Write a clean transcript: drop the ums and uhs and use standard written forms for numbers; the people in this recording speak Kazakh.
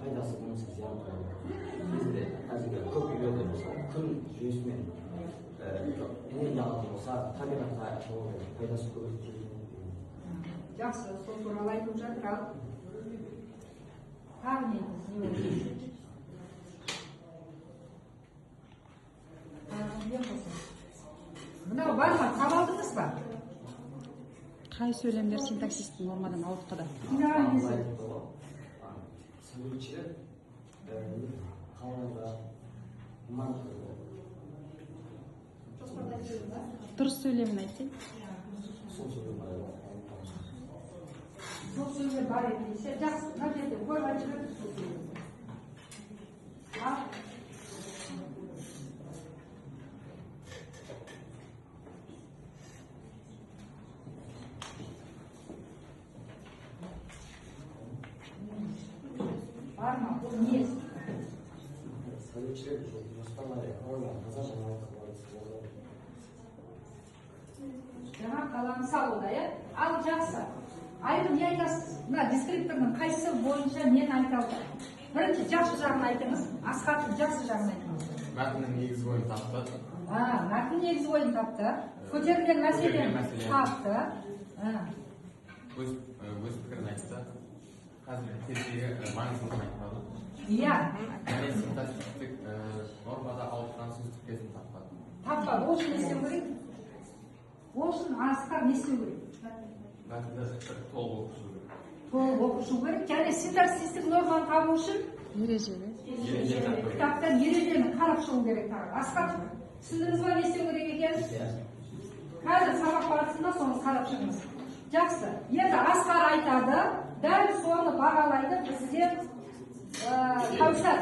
пайдасы болмаса зиян туралы бізде қазіргі көп үйлерде мысалы күн жүйесімен энергия алатын болса табиғатқа пайдасы көп екен. Жақсы, сол туралы айтып жатыр. Ал тағы не мынау бар ма? Таба алдыңыз ба? Қай сөйлемдер синтаксистің нормадан ауытқыды? Сөйлеушілер қалада Дұрыс сөйлемін айтсаң. сол сөйлем бар еді. Сол сөйлем бар еді десе, жақсы, мына жерде қойып айтып жатыр сол сөйлем. Var mı? Bu niye? Söyleyiciler jostlarları oradan kazan жаңалықтар Жаңа қаламсал ода, ал жақсы. Айым не айтасыз? Мына дескриптордың қайсысы бойынша нені айта алды? Бірінші жақсы жағын айтыңыз, Асхаттың жақсы жағын айтыңыз. Мәтіннің негізгі ойын тапты. Мәтін негізгі ойын тапты. Көтерілген мәселені тапты. Өз пікірін айтты. Қазір кездегі маңыздылығын айтпады. Иә. Және синтаксистік нормада ауытқан сөз тіркесін таппады. Таппады. Ол үшін не істеу керек? Ол үшін Асқар не істеу керек? Мәтінді толық оқышу керек. Толық оқышу керек. Және синтаксистік норманы табу үшін кітаптан ережені қарап шығу керек. Асқар, түсіндіңіз ба не істеу керек екенін? Қазір сабақ барысында соны қарап шығыңыз. Жақсы. Енді Асқар айтады, дәл соны бағалайды бізде Кәусар.